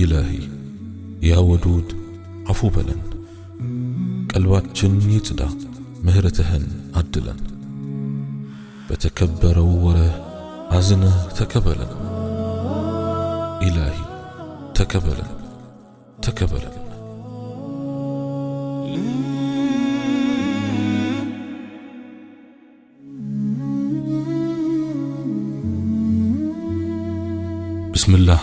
ኢላሂ ያ ወዱድ አፉ በለን፣ ቀልባችን ይጽዳ ምህረትህን አድለን። በተከበረው ወርህ አዝነህ ተቀበለን። ኢላሂ ተቀበለን ተቀበለን። بسم الله.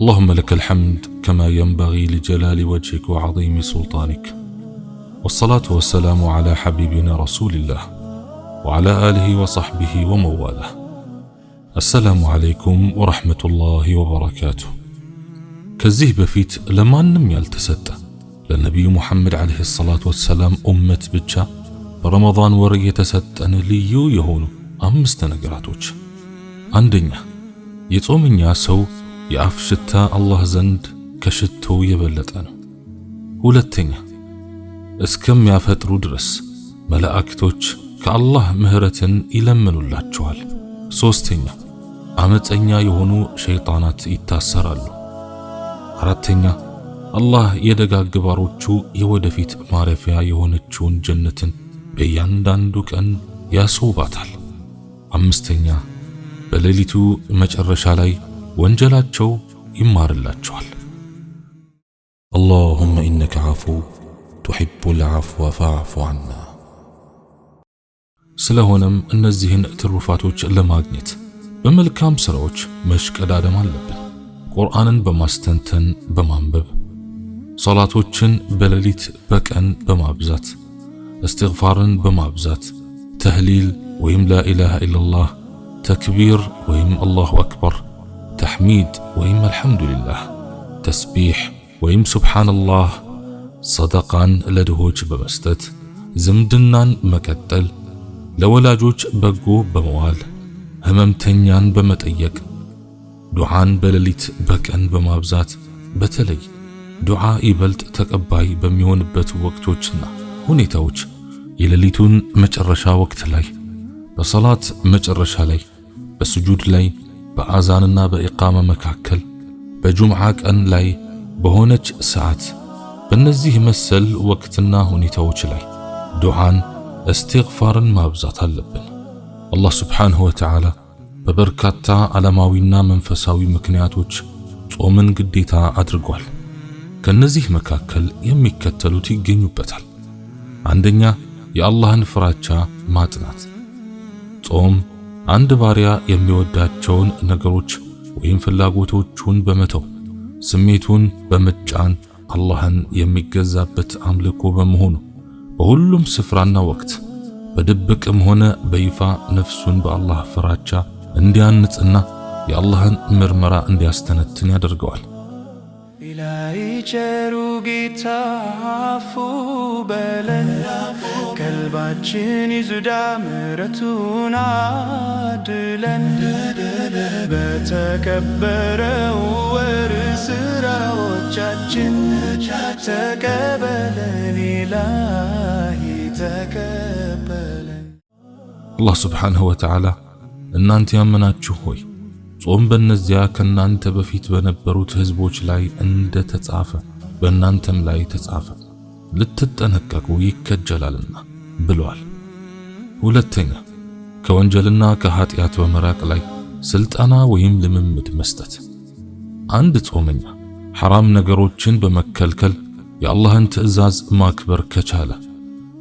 اللهم لك الحمد كما ينبغي لجلال وجهك وعظيم سلطانك، والصلاة والسلام على حبيبنا رسول الله وعلى آله وصحبه ومواله. السلام عليكم ورحمة الله وبركاته. كزيه بفيت لما نم يلتسد للنبي محمد عليه الصلاة والسلام أمة بجا برمضان وري يتسد أن ليو يهونو أمست نقراتوش. عندنا የጾምኛ ሰው የአፍ ሽታ አላህ ዘንድ ከሽቶ የበለጠ ነው። ሁለተኛ እስከሚያፈጥሩ ድረስ መላእክቶች ከአላህ ምህረትን ይለምኑላቸዋል። ሶስተኛ አመፀኛ የሆኑ ሸይጣናት ይታሰራሉ። አራተኛ አላህ የደጋግ ባሮቹ የወደፊት ማረፊያ የሆነችውን ጀነትን በእያንዳንዱ ቀን ያስውባታል። አምስተኛ በሌሊቱ መጨረሻ ላይ ወንጀላቸው ይማርላቸዋል። اللهم إنك عفو تحب العفو فاعف عنا። ስለሆነም እነዚህን ትሩፋቶች ለማግኘት በመልካም ስራዎች መሽቀዳደም አለብን። ቁርአንን በማስተንተን በማንበብ፣ ሶላቶችን በሌሊት በቀን በማብዛት፣ እስትግፋርን በማብዛት፣ ተህሊል ወይም ላ ኢላሃ ኢላላህ፣ ተክቢር ወይም አላሁ አክበር፣ ተሕሚድ ወይም አልሐምዱሊላህ፣ ተስቢሕ ወይም ሱብሓነላህ፣ ሰደቃን ለድሆች በመስጠት፣ ዝምድናን መቀጠል፣ ለወላጆች በጎ በመዋል፣ ህመምተኛን በመጠየቅ፣ ዱዓን በሌሊት በቀን በማብዛት፣ በተለይ ዱዓ ይበልጥ ተቀባይ በሚሆንበት ወቅቶችና ሁኔታዎች የሌሊቱን መጨረሻ ወቅት ላይ፣ በሰላት መጨረሻ ላይ፣ በስጁድ ላይ፣ በአዛንና በኢቃማ መካከል፣ በጁምዓ ቀን ላይ በሆነች ሰዓት፣ በእነዚህ መሰል ወቅትና ሁኔታዎች ላይ ዱዓን እስትግፋርን ማብዛት አለብን። አላህ ስብሓንሁ ወተዓላ በበርካታ ዓለማዊና መንፈሳዊ ምክንያቶች ጾምን ግዴታ አድርጓል። ከነዚህ መካከል የሚከተሉት ይገኙበታል። አንደኛ የአላህን ፍራቻ ማጥናት። ጾም አንድ ባሪያ የሚወዳቸውን ነገሮች ወይም ፍላጎቶቹን በመተው ስሜቱን በመጫን አላህን የሚገዛበት አምልኮ በመሆኑ በሁሉም ስፍራና ወቅት በድብቅም ሆነ በይፋ ነፍሱን በአላህ ፍራቻ እንዲያንጽና የአላህን ምርመራ እንዲያስተነትን ያደርገዋል። ኢላሂ ቸሩ ጌታ አፉ በለን፣ ቀልባችን ይዙዳ ምህረቱን አድለን። በተከበረው ወር ስራዎቻችን ተቀበለን፣ ኢላሂ ተቀበለን። አላህ ስብሓንሁ ወተዓላ እናንተ ያመናችሁ ሆይ ጾም በእነዚያ ከናንተ በፊት በነበሩት ህዝቦች ላይ እንደተጻፈ በእናንተም ላይ ተጻፈ፣ ልትጠነቀቁ ይከጀላልና ብሏል። ሁለተኛ ከወንጀልና ከኃጢአት በመራቅ ላይ ስልጠና ወይም ልምምድ መስጠት። አንድ ጾመኛ ሐራም ነገሮችን በመከልከል የአላህን ትዕዛዝ ማክበር ከቻለ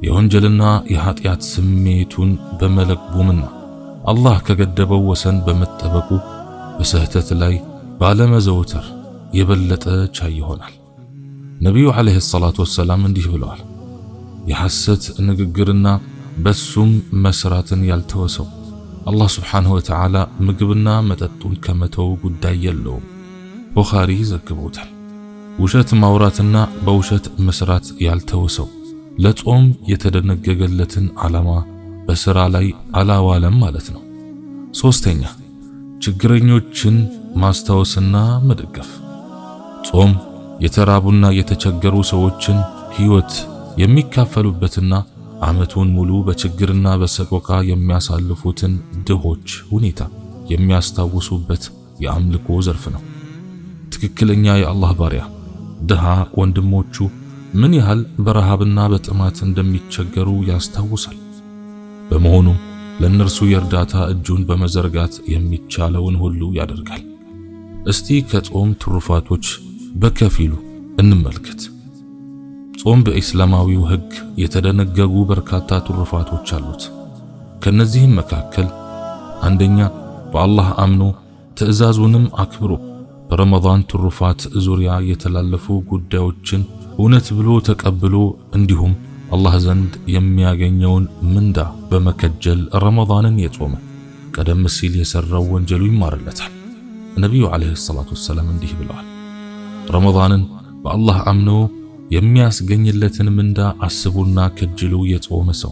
የወንጀልና የኃጢአት ስሜቱን በመለግቡምና አላህ ከገደበው ወሰን በመጠበቁ በስህተት ላይ ባለመዘውተር የበለጠ ቻይ ይሆናል። ነቢዩ ዓለይሂ ሰላቱ ወሰላም እንዲህ ብለዋል፣ የሐሰት ንግግርና በሱም መስራትን ያልተወሰው አላህ ስብሓንሁ ወተዓላ ምግብና መጠጡን ከመተው ጉዳይ የለውም። ቡኻሪ ዘግቦታል። ውሸት ማውራትና በውሸት መስራት ያልተወሰው ለጾም የተደነገገለትን ዓላማ በሥራ ላይ አላዋለም ማለት ነው። ሶስተኛ ችግረኞችን ማስታወስና መደገፍ። ጾም የተራቡና የተቸገሩ ሰዎችን ሕይወት የሚካፈሉበትና ዓመቱን ሙሉ በችግርና በሰቆቃ የሚያሳልፉትን ድሆች ሁኔታ የሚያስታውሱበት የአምልኮ ዘርፍ ነው። ትክክለኛ የአላህ ባሪያ ድሃ ወንድሞቹ ምን ያህል በረሃብና በጥማት እንደሚቸገሩ ያስታውሳል። በመሆኑም ለእነርሱ የእርዳታ እጁን በመዘርጋት የሚቻለውን ሁሉ ያደርጋል። እስቲ ከጾም ትሩፋቶች በከፊሉ እንመልከት። ጾም በኢስላማዊው ሕግ የተደነገጉ በርካታ ትሩፋቶች አሉት። ከነዚህም መካከል አንደኛ፣ በአላህ አምኖ ትዕዛዙንም አክብሮ በረመዳን ትሩፋት ዙሪያ የተላለፉ ጉዳዮችን እውነት ብሎ ተቀብሎ እንዲሁም አላህ ዘንድ የሚያገኘውን ምንዳ በመከጀል ረመዳንን የጾመ ቀደም ሲል የሰራው ወንጀሉ ይማርለታል። ነቢዩ ዓለይሂ ሰላቱ ወሰላም እንዲህ ብለዋል፣ ረመዳንን በአላህ አምኖ የሚያስገኝለትን ምንዳ አስቡና ከጅሉ የጾመ ሰው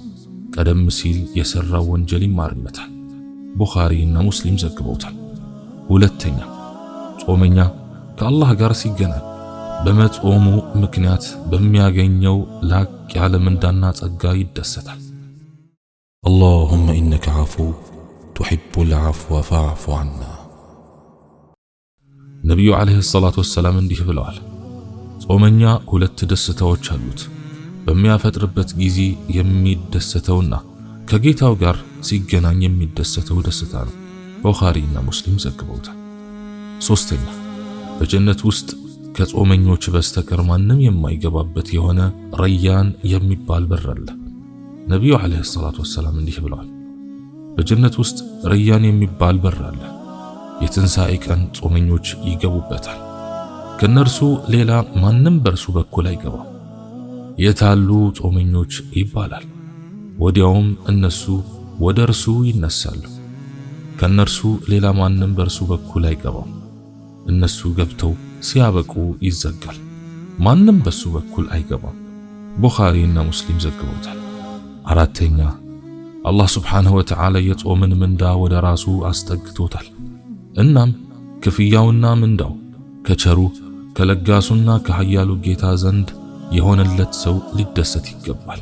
ቀደም ሲል የሰራው ወንጀል ይማርለታል። ቡኻሪና ሙስሊም ዘግበውታል። ሁለተኛ፣ ጾመኛ ከአላህ ጋር ሲገናኝ በመጾሙ ምክንያት በሚያገኘው ላቅ ያለ ምንዳና ጸጋ ይደሰታል። اللهم إنك عفو تحب العفو فاعف عنا። ነቢዩ ዓለይሂ ሰላቱ ወሰላም እንዲህ ብለዋል፣ ጾመኛ ሁለት ደስታዎች አሉት። በሚያፈጥርበት ጊዜ የሚደሰተውና ከጌታው ጋር ሲገናኝ የሚደሰተው ደስታ ነው። ቡኻሪና ሙስሊም ዘግበውታል። ሶስተኛ፣ በጀነት ውስጥ ከጾመኞች በስተቀር ማንም የማይገባበት የሆነ ረያን የሚባል በር አለ። ነቢዩ ዓለይሂ ሰላቱ ወሰላም እንዲህ ብለዋል፣ በጀነት ውስጥ ረያን የሚባል በር አለ። የትንሣኤ ቀን ጾመኞች ይገቡበታል። ከነርሱ ሌላ ማንም በርሱ በኩል አይገባም። የታሉ ጾመኞች ይባላል። ወዲያውም እነሱ ወደ እርሱ ይነሳሉ። ከነርሱ ሌላ ማንም በርሱ በኩል አይገባም። እነሱ ገብተው ሲያበቁ ይዘጋል። ማንም በሱ በኩል አይገባም። ቡኻሪና ሙስሊም ዘግበውታል። አራተኛ፣ አላህ ሱብሓነሁ ወተዓላ የጾምን ምንዳ ወደ ራሱ አስጠግቶታል። እናም ክፍያውና ምንዳው ከቸሩ ከለጋሱና ከኃያሉ ጌታ ዘንድ የሆነለት ሰው ሊደሰት ይገባል።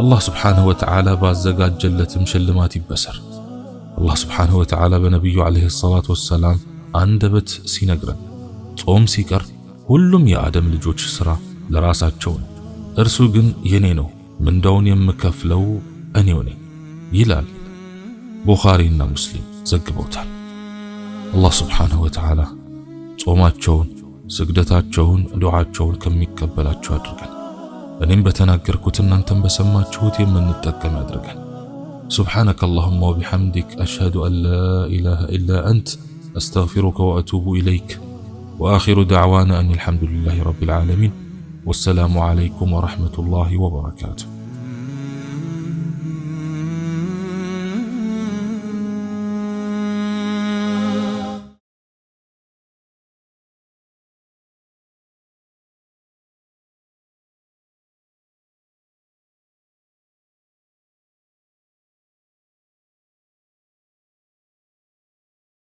አላህ ሱብሓነሁ ወተዓላ ባዘጋጀለትም ሽልማት ይበሰር። አላህ ሱብሓነሁ ወተዓላ በነቢዩ ዓለይሂ ሰላቱ ወሰላም አንደበት ሲነግረን ጾም ሲቀር ሁሉም የአደም ልጆች ሥራ ለራሳቸው ነው፣ እርሱ ግን የኔ ነው፣ ምንዳውን የምከፍለው እኔው ነኝ ይላል። ቡኻሪና ሙስሊም ዘግበውታል። አላህ ሱብሓነሁ ወተዓላ ጾማቸውን፣ ስግደታቸውን፣ ዱዓቸውን ከሚቀበላቸው አድርገን እኔም በተናገርኩት እናንተም በሰማችሁት የምንጠቀም ያድርገን። ሱብሓነከ አላሁመ ወቢሐምዲክ አሽሀዱ አን ላ ኢላሃ ኢላ አንተ አስተግፊሩከ ወአቱቡ ኢለይክ وآخر دعوانا أن الحمد لله رب العالمين والسلام عليكم ورحمة الله وبركاته.